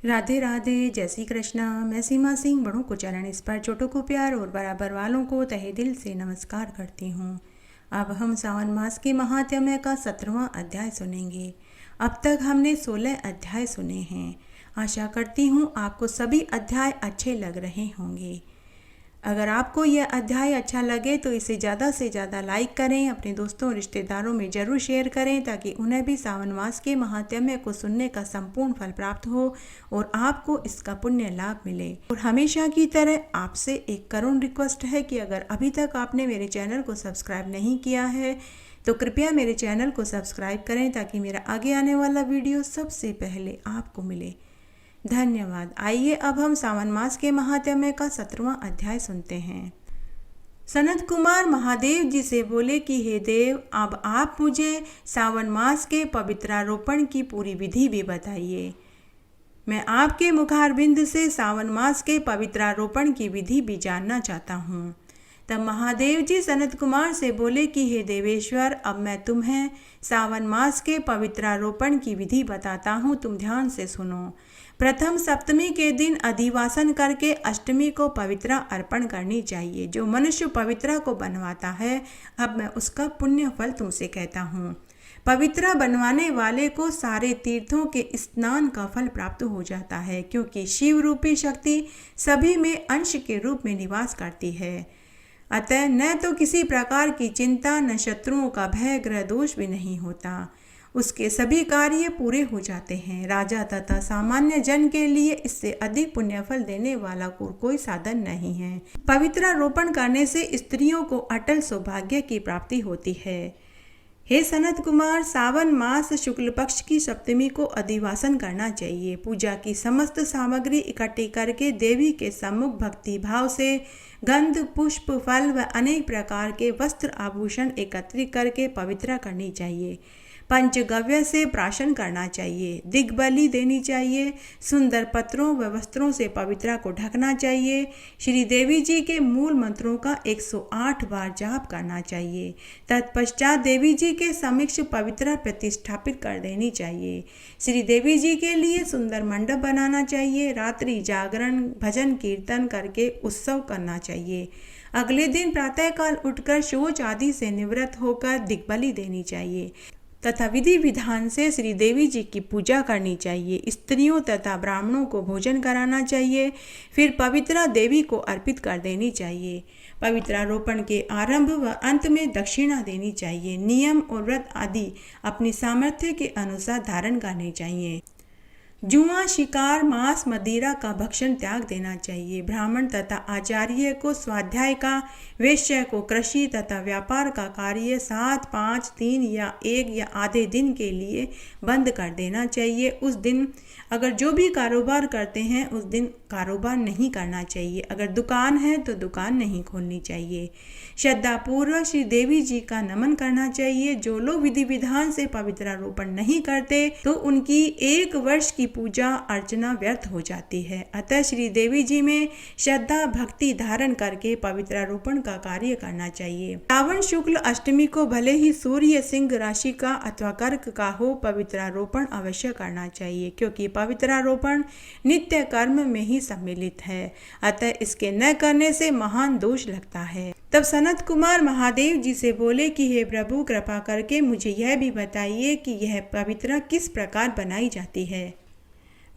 राधे राधे, जय श्री कृष्णा। मैं सीमा सिंह बड़ों को चरण इस पर छोटों को प्यार और बराबर वालों को तहे दिल से नमस्कार करती हूँ। अब हम सावन मास के महात्म्य का 17वां अध्याय सुनेंगे। अब तक हमने 16 अध्याय सुने हैं। आशा करती हूँ आपको सभी अध्याय अच्छे लग रहे होंगे। अगर आपको यह अध्याय अच्छा लगे तो इसे ज़्यादा से ज़्यादा लाइक करें, अपने दोस्तों और रिश्तेदारों में ज़रूर शेयर करें ताकि उन्हें भी सावन मास के महात्म्य को सुनने का संपूर्ण फल प्राप्त हो और आपको इसका पुण्य लाभ मिले। और हमेशा की तरह आपसे एक करुण रिक्वेस्ट है कि अगर अभी तक आपने मेरे चैनल को सब्सक्राइब नहीं किया है तो कृपया मेरे चैनल को सब्सक्राइब करें ताकि मेरा आगे आने वाला वीडियो सबसे पहले आपको मिले। धन्यवाद। आइए अब हम सावन मास के महात्म्य का 17वां अध्याय सुनते हैं। सनत कुमार महादेव जी से बोले कि हे देव, अब आप मुझे सावन मास के पवित्रारोपण की पूरी विधि भी बताइए। मैं आपके मुखारबिंद से सावन मास के पवित्रारोपण की विधि भी जानना चाहता हूँ। तब महादेव जी सनत कुमार से बोले कि हे देवेश्वर, अब मैं तुम्हें सावन मास के पवित्रारोपण की विधि बताता हूँ, तुम ध्यान से सुनो। प्रथम सप्तमी के दिन अधिवासन करके अष्टमी को पवित्रा अर्पण करनी चाहिए। जो मनुष्य पवित्रा को बनवाता है, अब मैं उसका पुण्य फल तुमसे कहता हूँ। पवित्रा बनवाने वाले को सारे तीर्थों के स्नान का फल प्राप्त हो जाता है, क्योंकि शिव रूपी शक्ति सभी में अंश के रूप में निवास करती है। अतः न तो किसी प्रकार की चिंता, न शत्रुओं का भय, ग्रह दोष भी नहीं होता। उसके सभी कार्य पूरे हो जाते हैं। राजा तथा सामान्य जन के लिए इससे अधिक पुण्यफल देने वाला कोई साधन नहीं है। पवित्रारोपण करने से स्त्रियों को अटल सौभाग्य की प्राप्ति होती है। हे सनत कुमार, सावन मास शुक्ल पक्ष की सप्तमी को अधिवासन करना चाहिए। पूजा की समस्त सामग्री इकट्ठी करके देवी के सम्मुख भक्ति भाव से गंध, पुष्प, फल व अनेक प्रकार के वस्त्र आभूषण एकत्रित करके पवित्रा करनी चाहिए। पंचगव्य से प्राशन करना चाहिए। दिग्बली देनी चाहिए। सुंदर पत्रों व वस्त्रों से पवित्रा को ढकना चाहिए। श्री देवी जी के मूल मंत्रों का 108 बार जाप करना चाहिए। तत्पश्चात देवी जी के समक्ष पवित्रा प्रतिष्ठापित कर देनी चाहिए। श्री देवी जी के लिए सुंदर मंडप बनाना चाहिए। रात्रि जागरण, भजन कीर्तन करके उत्सव करना चाहिए। अगले दिन प्रातःकाल उठकर शौच आदि से निवृत्त होकर दिग्बली देनी चाहिए तथा विधि विधान से श्री देवी जी की पूजा करनी चाहिए। स्त्रियों तथा ब्राह्मणों को भोजन कराना चाहिए। फिर पवित्रा देवी को अर्पित कर देनी चाहिए। पवित्रारोपण के आरंभ व अंत में दक्षिणा देनी चाहिए। नियम और व्रत आदि अपनी सामर्थ्य के अनुसार धारण करने चाहिए। जुआ, शिकार, मांस, मदिरा का भक्षण त्याग देना चाहिए। ब्राह्मण तथा आचार्य को स्वाध्याय का, वैश्य को कृषि तथा व्यापार का कार्य 7, 5, 3 या 1 या आधे दिन के लिए बंद कर देना चाहिए। उस दिन अगर जो भी कारोबार करते हैं उस दिन कारोबार नहीं करना चाहिए। अगर दुकान है तो दुकान नहीं खोलनी चाहिए। श्रद्धापूर्वक श्री देवी जी का नमन करना चाहिए। जो लोग विधि विधान से पवित्रारोपण नहीं करते तो उनकी 1 वर्ष की पूजा अर्चना व्यर्थ हो जाती है। अतः श्री देवी जी में श्रद्धा भक्ति धारण करके पवित्रारोपण का कार्य करना चाहिए। श्रावण शुक्ल अष्टमी को भले ही सूर्य सिंह राशि का अथवा कर्क का हो, पवित्रारोपण अवश्य करना चाहिए, क्योंकि पवित्रारोपण नित्य कर्म में ही सम्मिलित है। अतः इसके न करने से महान दोष लगता है। तब सनत कुमार महादेव जी से बोले कि हे प्रभु, कृपा करके मुझे यह भी बताइए कि यह पवित्रा किस प्रकार बनाई जाती है।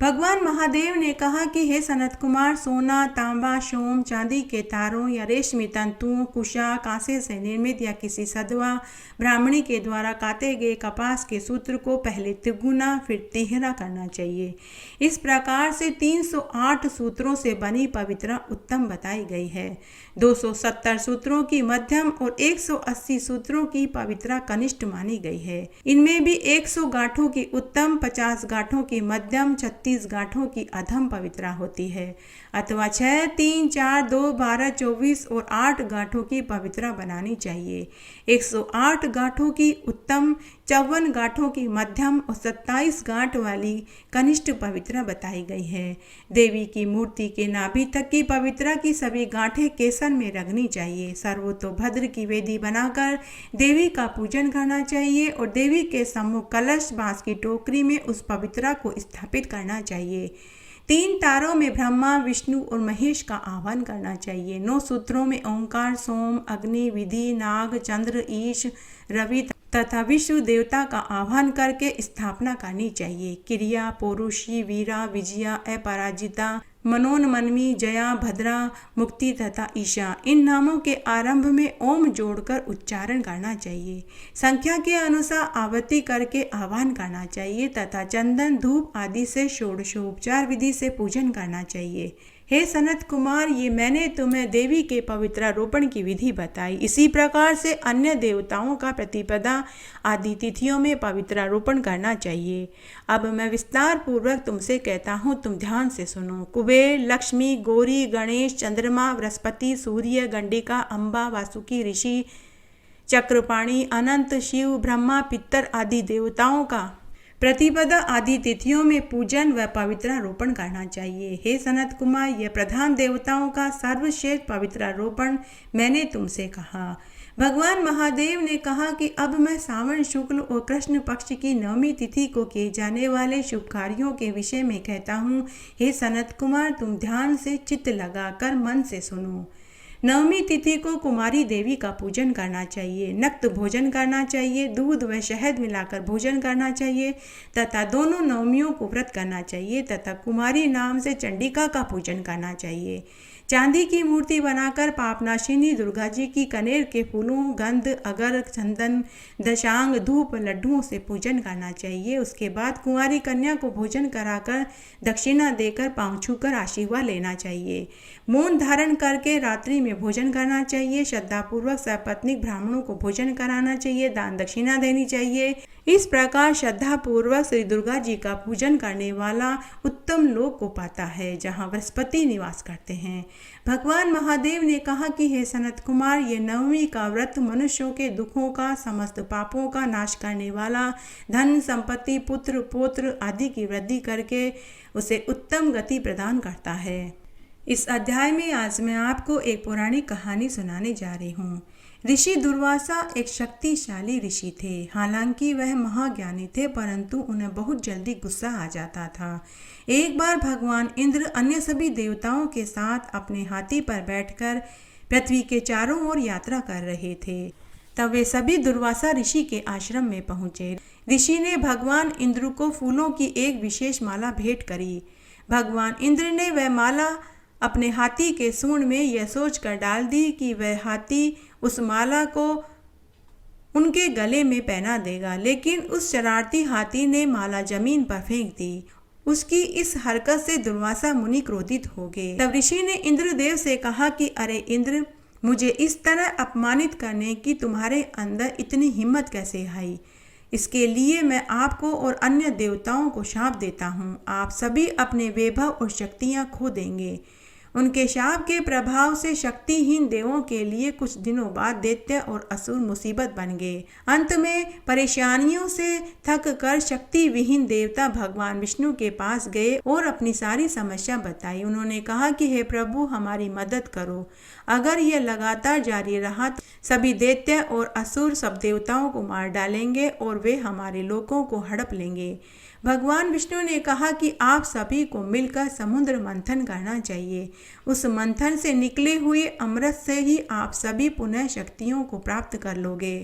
भगवान महादेव ने कहा कि हे सनत कुमार, सोना, तांबा, सोम, चांदी के तारों या रेशमी तंतुओं, कुशा, कांसे से निर्मित या किसी सधवा ब्राह्मणी के द्वारा काटे गए कपास के सूत्र को पहले तिगुना फिर तिहरा करना चाहिए। इस प्रकार से 308 सूत्रों से बनी पवित्रा उत्तम बताई गई है। 270 सूत्रों की मध्यम और 180 सूत्रों की पवित्रा कनिष्ठ मानी गई है। इनमें भी 100 गांठों की उत्तम, 50 गांठों की मध्यम, 36 गांठों की अधम पवित्रा होती है, अथवा 6, 3, 4, 2, 12, 24 और 8 गांठों की पवित्रा बनानी चाहिए। 108 गांठों की उत्तम, 54 गांठों की मध्यम और 27 गांठ वाली कनिष्ठ पवित्रा बताई गई है। देवी की मूर्ति के नाभि तक की पवित्रा की सभी गांठें केसन में रखनी चाहिए। सर्वतोभद्र की वेदी बनाकर देवी का पूजन करना चाहिए और देवी के सम्मुख कलश, बांस की टोकरी में उस पवित्रा को स्थापित करना चाहिए। 3 तारों में ब्रह्मा, विष्णु और महेश का आह्वान करना चाहिए। 9 सूत्रों में ओंकार, सोम, अग्नि, विधि, नाग, चंद्र, ईश, रवि तथा विष्णु देवता का आह्वान करके स्थापना करनी चाहिए। क्रिया, पौरुषी, वीरा, विजया, अपराजिता, मनोन्मन्वी, जया, भद्रा, मुक्ति तथा ईशा, इन नामों के आरंभ में ओम जोड़कर उच्चारण करना चाहिए। संख्या के अनुसार आरती करके आह्वान करना चाहिए तथा चंदन, धूप आदि से षोडशोपचार विधि से पूजन करना चाहिए। हे सनत कुमार, ये मैंने तुम्हें देवी के पवित्रारोपण की विधि बताई। इसी प्रकार से अन्य देवताओं का प्रतिपदा आदि तिथियों में पवित्रारोपण करना चाहिए। अब मैं विस्तार पूर्वक तुमसे कहता हूँ, तुम ध्यान से सुनो। कुबेर, लक्ष्मी, गौरी, गणेश, चंद्रमा, बृहस्पति, सूर्य, गंडिका, अम्बा, वासुकी ऋषि, चक्रपाणि, अनंत, शिव, ब्रह्मा, पितर आदि देवताओं का प्रतिपदा आदि तिथियों में पूजन व पवित्रारोपण करना चाहिए। हे सनत कुमार, यह प्रधान देवताओं का सर्वश्रेष्ठ पवित्रारोपण मैंने तुमसे कहा। भगवान महादेव ने कहा कि अब मैं सावन शुक्ल और कृष्ण पक्ष की 9वीं तिथि को किए जाने वाले शुभ कार्यों के विषय में कहता हूँ। हे सनत कुमार, तुम ध्यान से चित्त लगाकर मन से सुनो। 9वीं तिथि को कुमारी देवी का पूजन करना चाहिए। नक्त भोजन करना चाहिए। दूध व शहद मिलाकर भोजन करना चाहिए तथा दोनों नवमियों को व्रत करना चाहिए तथा कुमारी नाम से चंडिका का पूजन करना चाहिए। चांदी की मूर्ति बनाकर पापनाशिनी दुर्गा जी की कनेर के फूलों, गंध, अगर, चंदन, दशांग, धूप, लड्डुओं से पूजन करना चाहिए। उसके बाद कुंवारी कन्या को भोजन कराकर दक्षिणा देकर पांव छूकर आशीर्वाद लेना चाहिए। मौन धारण करके रात्रि में भोजन करना चाहिए। श्रद्धापूर्वक सपत्नीक ब्राह्मणों को भोजन कराना चाहिए। दान दक्षिणा देनी चाहिए। इस प्रकार श्रद्धापूर्वक श्री दुर्गा जी का पूजन करने वाला उत्तम लोक को पाता है, जहाँ बृहस्पति निवास करते हैं। भगवान महादेव ने कहा कि हे सनत कुमार, ये 9वीं का व्रत मनुष्यों के दुखों का, समस्त पापों का नाश करने वाला, धन संपत्ति, पुत्र पौत्र आदि की वृद्धि करके उसे उत्तम गति प्रदान करता है। इस अध्याय में आज मैं आपको एक पौराणिक कहानी सुनाने जा रही हूँ। ऋषि दुर्वासा एक शक्तिशाली ऋषि थे। हालांकि वह महाज्ञानी थे, परंतु उन्हें बहुत जल्दी गुस्सा आ जाता था। एक बार भगवान इंद्र अन्य सभी देवताओं के साथ अपने हाथी पर बैठकर पृथ्वी के चारों ओर यात्रा कर रहे थे। तब वे सभी दुर्वासा ऋषि के आश्रम में पहुंचे। ऋषि ने भगवान इंद्र को फूलों की एक विशेष माला भेंट करी। भगवान इंद्र ने वह माला अपने हाथी के सूंड में यह सोचकर डाल दी कि वह हाथी उस माला को उनके गले में पहना देगा, लेकिन उस शरारती हाथी ने माला जमीन पर फेंक दी। उसकी इस हरकत से दुर्वासा मुनि क्रोधित हो गए। तब ऋषि ने इंद्रदेव से कहा कि अरे इंद्र, मुझे इस तरह अपमानित करने की तुम्हारे अंदर इतनी हिम्मत कैसे आई? इसके लिए मैं आपको और अन्य देवताओं को शाप देता हूँ। आप सभी अपने वैभव और शक्तियाँ खो देंगे। उनके शाप के प्रभाव से शक्तिहीन देवों के लिए कुछ दिनों बाद दैत्य और असुर मुसीबत बन गए। अंत में परेशानियों से थक कर शक्ति विहीन देवता भगवान विष्णु के पास गए और अपनी सारी समस्या बताई। उन्होंने कहा कि हे प्रभु, हमारी मदद करो। अगर यह लगातार जारी रहा तो सभी दैत्य और असुर सब देवताओं को मार डालेंगे और वे हमारे लोकों को हड़प लेंगे। भगवान विष्णु ने कहा कि आप सभी को मिलकर समुद्र मंथन करना चाहिए। उस मंथन से निकले हुए अमृत से ही आप सभी पुनः शक्तियों को प्राप्त कर लोगे।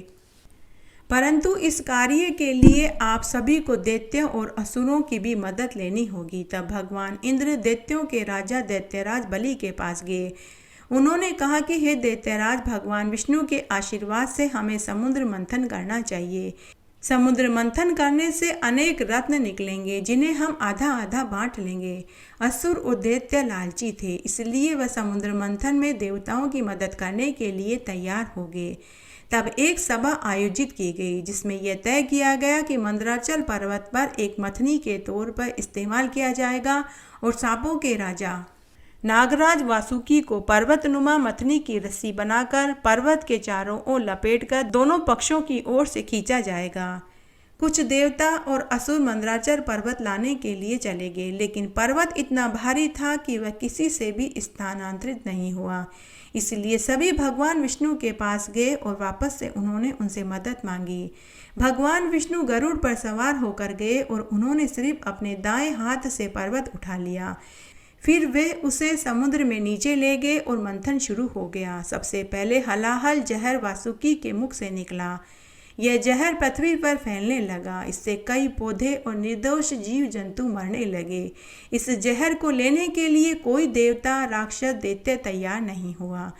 परंतु इस कार्य के लिए आप सभी को दैत्यों और असुरों की भी मदद लेनी होगी। तब भगवान इंद्र दैत्यों के राजा दैत्यराज बलि के पास गए। उन्होंने कहा कि हे दैत्यराज, भगवान विष्णु के आशीर्वाद से हमें समुद्र मंथन करना चाहिए। समुद्र मंथन करने से अनेक रत्न निकलेंगे, जिन्हें हम आधा आधा बांट लेंगे। असुर और दैत्य लालची थे, इसलिए वह समुद्र मंथन में देवताओं की मदद करने के लिए तैयार हो गए। तब एक सभा आयोजित की गई, जिसमें यह तय किया गया कि मंदराचल पर्वत पर एक मथनी के तौर पर इस्तेमाल किया जाएगा और सांपों के राजा नागराज वासुकी को पर्वतनुमा मथनी की रस्सी बनाकर पर्वत के चारों ओर लपेटकर दोनों पक्षों की ओर से खींचा जाएगा। कुछ देवता और असुर मंदराचल पर्वत लाने के लिए चले गए, लेकिन पर्वत इतना भारी था कि वह किसी से भी स्थानांतरित नहीं हुआ। इसलिए सभी भगवान विष्णु के पास गए और वापस से उन्होंने उनसे मदद मांगी। भगवान विष्णु गरुड़ पर सवार होकर गए और उन्होंने सिर्फ अपने दाएं हाथ से पर्वत उठा लिया। फिर वे उसे समुद्र में नीचे ले गए और मंथन शुरू हो गया। सबसे पहले हलाहल जहर वासुकी के मुख से निकला। यह जहर पृथ्वी पर फैलने लगा। इससे कई पौधे और निर्दोष जीव जंतु मरने लगे। इस जहर को लेने के लिए कोई देवता, राक्षस, दैत्य तैयार नहीं हुआ।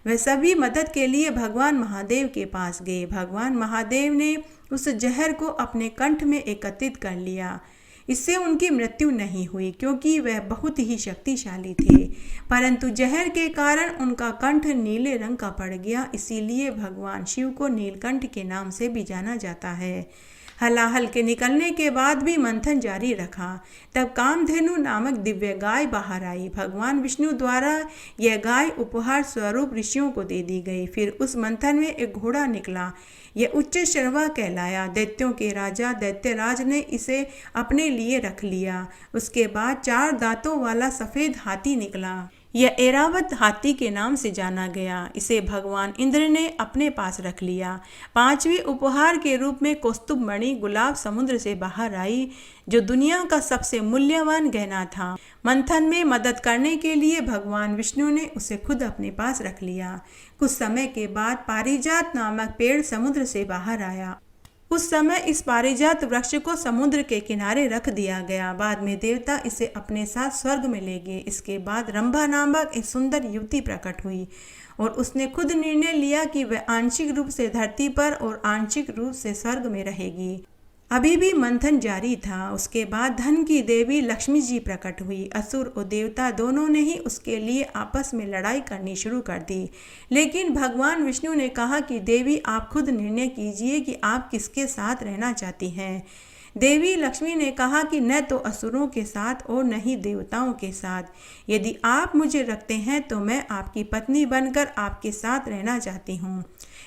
वह सभी मदद के लिए भगवान महादेव के पास गए। भगवान महादेव ने उस जहर को अपने कंठ में एकत्रित कर लिया। इससे उनकी मृत्यु नहीं हुई क्योंकि वह बहुत ही शक्तिशाली थे, परंतु जहर के कारण उनका कंठ नीले रंग का पड़ गया। इसीलिए भगवान शिव को नीलकंठ के नाम से भी जाना जाता है। हलाहल के निकलने के बाद भी मंथन जारी रखा। तब कामधेनु नामक दिव्य गाय बाहर आई। भगवान विष्णु द्वारा यह गाय उपहार स्वरूप ऋषियों को दे दी गई। फिर उस मंथन में एक घोड़ा निकला। यह उच्च शर्वा कहलाया। दैत्यों के राजा दैत्यराज ने इसे अपने लिए रख लिया। उसके बाद 4 दांतों वाला सफ़ेद हाथी निकला। यह ऐरावत हाथी के नाम से जाना गया। इसे भगवान इंद्र ने अपने पास रख लिया। 5वें उपहार के रूप में कौस्तुभ मणि गुलाब समुद्र से बाहर आई, जो दुनिया का सबसे मूल्यवान गहना था। मंथन में मदद करने के लिए भगवान विष्णु ने उसे खुद अपने पास रख लिया। कुछ समय के बाद पारिजात नामक पेड़ समुद्र से बाहर आया। उस समय इस पारिजात वृक्ष को समुद्र के किनारे रख दिया गया। बाद में देवता इसे अपने साथ स्वर्ग में ले गए। इसके बाद रंभा नामक एक सुंदर युवती प्रकट हुई और उसने खुद निर्णय लिया कि वह आंशिक रूप से धरती पर और आंशिक रूप से स्वर्ग में रहेगी। अभी भी मंथन जारी था। उसके बाद धन की देवी लक्ष्मी जी प्रकट हुई। असुर और देवता दोनों ने ही उसके लिए आपस में लड़ाई करनी शुरू कर दी, लेकिन भगवान विष्णु ने कहा कि देवी आप खुद निर्णय कीजिए कि आप किसके साथ रहना चाहती हैं। देवी लक्ष्मी ने कहा कि न तो असुरों के साथ और न ही देवताओं के साथ। यदि आप मुझे रखते हैं तो मैं आपकी पत्नी बनकर आपके साथ रहना चाहती हूँ।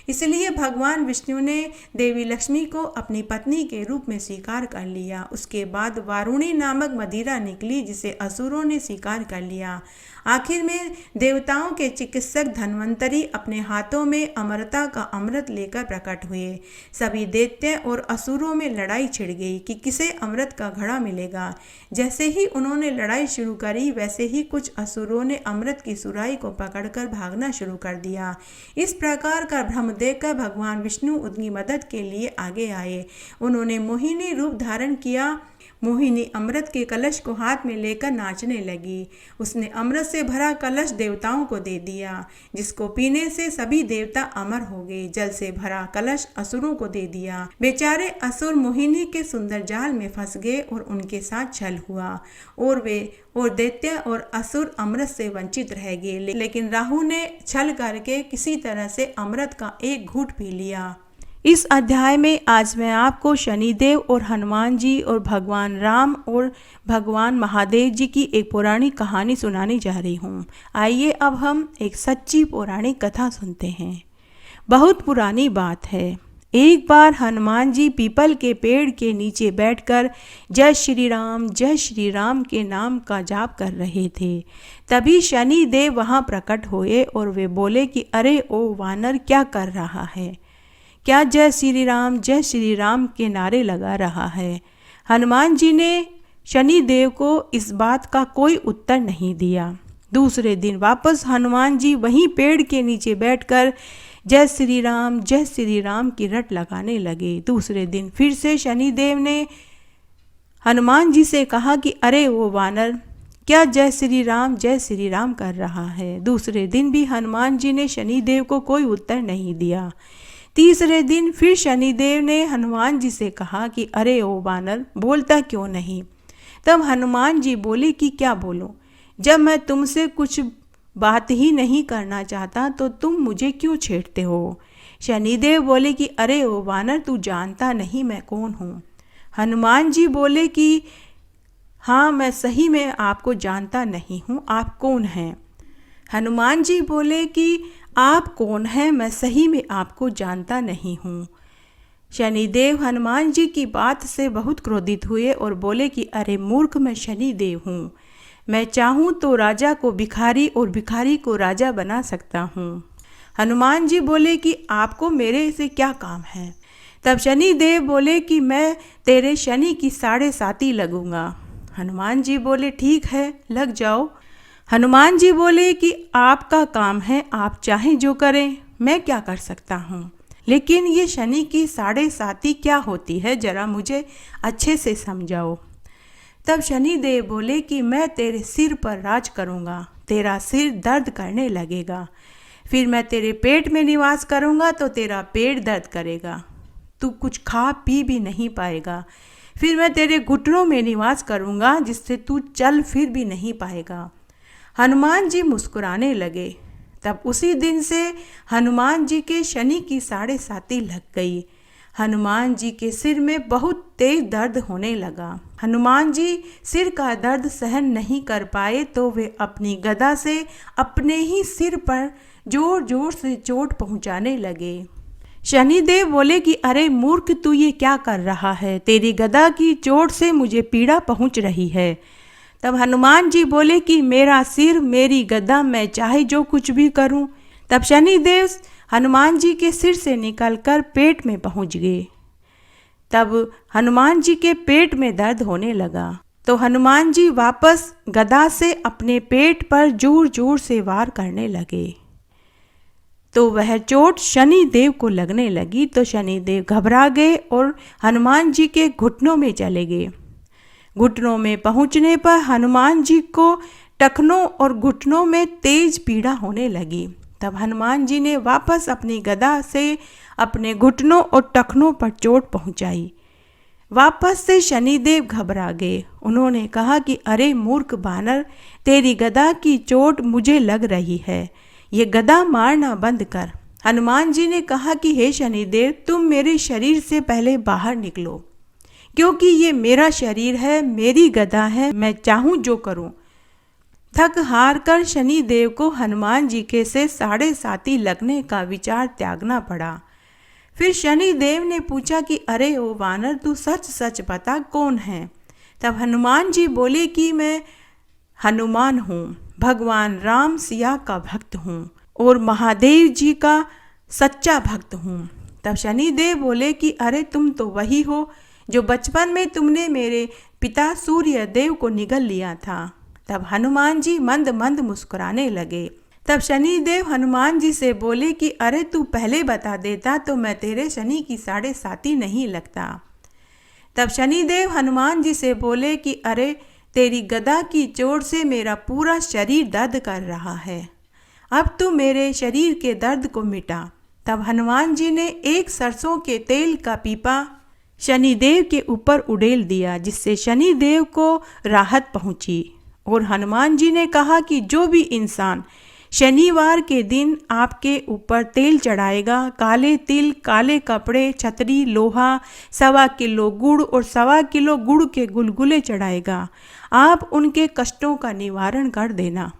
इसलिए भगवान विष्णु ने देवी लक्ष्मी को अपनी पत्नी के रूप में स्वीकार कर लिया। उसके बाद वारुणी नामक मदिरा निकली, जिसे असुरों ने स्वीकार कर लिया। आखिर में देवताओं के चिकित्सक धन्वंतरी अपने हाथों में अमरता का अमृत लेकर प्रकट हुए। सभी दैत्य और असुरों में लड़ाई छिड़ गई कि किसे अमृत का घड़ा मिलेगा। जैसे ही उन्होंने लड़ाई शुरू करी, वैसे ही कुछ असुरों ने अमृत की सुराही को पकड़कर भागना शुरू कर दिया। इस प्रकार का भ्रम देखकर भगवान विष्णु उनकी मदद के लिए आगे आए। उन्होंने मोहिनी रूप धारण किया। मोहिनी अमृत के कलश को हाथ में लेकर नाचने लगी। उसने अमृत से भरा कलश देवताओं को दे दिया, जिसको पीने से सभी देवता अमर हो गए। जल से भरा कलश असुरों को दे दिया। बेचारे असुर मोहिनी के सुंदर जाल में फंस गए और उनके साथ छल हुआ और वे और दैत्य और असुर अमृत से वंचित रह गए। लेकिन राहु ने छल करके किसी तरह से अमृत का एक घूंट पी लिया। इस अध्याय में आज मैं आपको शनिदेव और हनुमान जी और भगवान राम और भगवान महादेव जी की एक पौराणिक कहानी सुनाने जा रही हूँ। आइए अब हम एक सच्ची पौराणिक कथा सुनते हैं। बहुत पुरानी बात है। एक बार हनुमान जी पीपल के पेड़ के नीचे बैठकर जय श्री राम के नाम का जाप कर रहे थे। तभी शनि देव वहाँ प्रकट हुए और वे बोले कि अरे ओ वानर, क्या कर रहा है? क्या जय श्री राम के नारे लगा रहा है? हनुमान जी ने शनि देव को इस बात का कोई उत्तर नहीं दिया। दूसरे दिन वापस हनुमान जी वहीं पेड़ के नीचे बैठकर जय श्री राम की रट लगाने लगे। दूसरे दिन फिर से शनि देव ने हनुमान जी से कहा कि अरे वो वानर, क्या जय श्री राम कर रहा है? दूसरे दिन भी हनुमान जी ने शनि देव को कोई उत्तर नहीं दिया। तीसरे दिन फिर शनिदेव ने हनुमान जी से कहा कि अरे ओ वानर, बोलता क्यों नहीं? तब हनुमान जी बोले कि क्या बोलूं? जब मैं तुमसे कुछ बात ही नहीं करना चाहता तो तुम मुझे क्यों छेड़ते हो? शनिदेव बोले कि अरे ओ वानर, तू जानता नहीं मैं कौन हूँ। हनुमान जी बोले कि हाँ, मैं सही में आपको जानता नहीं हूँ, आप कौन हैं? हनुमान जी बोले कि आप कौन हैं? मैं सही में आपको जानता नहीं हूँ। शनिदेव हनुमान जी की बात से बहुत क्रोधित हुए और बोले कि अरे मूर्ख, मैं शनिदेव हूँ। मैं चाहूँ तो राजा को भिखारी और भिखारी को राजा बना सकता हूँ। हनुमान जी बोले कि आपको मेरे से क्या काम है। तब शनिदेव बोले कि मैं तेरे शनि की 7.5 लगूंगा। हनुमान जी बोले ठीक है, लग जाओ। हनुमान जी बोले कि आपका काम है, आप चाहें जो करें, मैं क्या कर सकता हूँ। लेकिन ये शनि की 7.5 क्या होती है, जरा मुझे अच्छे से समझाओ। तब शनिदेव बोले कि मैं तेरे सिर पर राज करूँगा, तेरा सिर दर्द करने लगेगा। फिर मैं तेरे पेट में निवास करूँगा तो तेरा पेट दर्द करेगा, तू कुछ खा पी भी नहीं पाएगा। फिर मैं तेरे घुटनों में निवास करूँगा जिससे तू चल फिर भी नहीं पाएगा। हनुमान जी मुस्कुराने लगे। तब उसी दिन से हनुमान जी के शनि की 7.5 लग गई। हनुमान जी के सिर में बहुत तेज दर्द होने लगा। हनुमान जी सिर का दर्द सहन नहीं कर पाए तो वे अपनी गदा से अपने ही सिर पर जोर जोर से चोट पहुंचाने लगे। शनिदेव बोले कि अरे मूर्ख, तू ये क्या कर रहा है, तेरी गदा की चोट से मुझे पीड़ा पहुंच रही है। तब हनुमान जी बोले कि मेरा सिर, मेरी गदा, मैं चाहे जो कुछ भी करूं। तब शनिदेव हनुमान जी के सिर से निकलकर पेट में पहुंच गए। तब हनुमान जी के पेट में दर्द होने लगा तो हनुमान जी वापस गदा से अपने पेट पर जोर जोर से वार करने लगे। तो वह चोट शनिदेव को लगने लगी तो शनिदेव घबरा गए और हनुमान जी के घुटनों में चले गए। घुटनों में पहुंचने पर हनुमान जी को टखनों और घुटनों में तेज पीड़ा होने लगी। तब हनुमान जी ने वापस अपनी गदा से अपने घुटनों और टखनों पर चोट पहुंचाई। वापस से शनिदेव घबरा गए। उन्होंने कहा कि अरे मूर्ख बानर, तेरी गदा की चोट मुझे लग रही है, ये गदा मारना बंद कर। हनुमान जी ने कहा कि हे शनिदेव, तुम मेरे शरीर से पहले बाहर निकलो, क्योंकि ये मेरा शरीर है, मेरी गदा है, मैं चाहूँ जो करूँ। थक हार कर शनिदेव को हनुमान जी के से 7.5 लगने का विचार त्यागना पड़ा। फिर शनिदेव ने पूछा कि अरे ओ वानर, तू सच सच बता, कौन है। तब हनुमान जी बोले कि मैं हनुमान हूँ, भगवान राम सिया का भक्त हूँ और महादेव जी का सच्चा भक्त हूँ। तब शनिदेव बोले कि अरे तुम तो वही हो जो बचपन में तुमने मेरे पिता सूर्य देव को निगल लिया था। तब हनुमान जी मंद मंद मुस्कुराने लगे। तब शनिदेव हनुमान जी से बोले कि अरे तू पहले बता देता तो मैं तेरे शनि की 7.5 नहीं लगता। तब शनिदेव हनुमान जी से बोले कि अरे तेरी गदा की चोट से मेरा पूरा शरीर दर्द कर रहा है, अब तू मेरे शरीर के दर्द को मिटा। तब हनुमान जी ने एक सरसों के तेल का पीपा शनिदेव के ऊपर उड़ेल दिया, जिससे शनिदेव को राहत पहुंची। और हनुमान जी ने कहा कि जो भी इंसान शनिवार के दिन आपके ऊपर तेल चढ़ाएगा, काले तिल, काले कपड़े, छतरी, लोहा, 1.25 किलो गुड़ और 1.25 किलो गुड़ के गुलगुले चढ़ाएगा, आप उनके कष्टों का निवारण कर देना।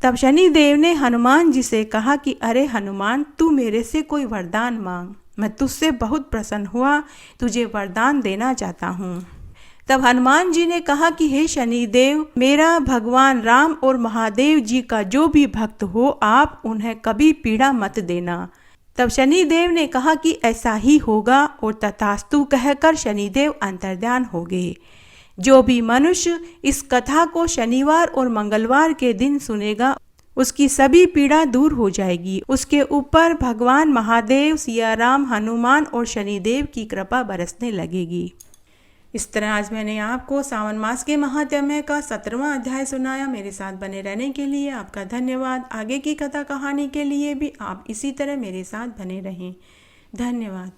तब शनिदेव ने हनुमान जी से कहा कि अरे हनुमान, तू मेरे से कोई वरदान मांग, मैं तुझसे बहुत प्रसन्न हुआ, तुझे वरदान देना चाहता हूँ। तब हनुमान जी ने कहा कि हे शनिदेव, मेरा भगवान राम और महादेव जी का जो भी भक्त हो, आप उन्हें कभी पीड़ा मत देना। तब शनिदेव ने कहा कि ऐसा ही होगा और तथास्तु कहकर शनिदेव अंतर्ध्यान हो गए। जो भी मनुष्य इस कथा को शनिवार और मंगलवार के दिन सुनेगा, उसकी सभी पीड़ा दूर हो जाएगी। उसके ऊपर भगवान महादेव, सिया राम, हनुमान और शनिदेव की कृपा बरसने लगेगी। इस तरह आज मैंने आपको सावन मास के महात्म्य का 17वां अध्याय सुनाया। मेरे साथ बने रहने के लिए आपका धन्यवाद। आगे की कथा कहानी के लिए भी आप इसी तरह मेरे साथ बने रहें। धन्यवाद।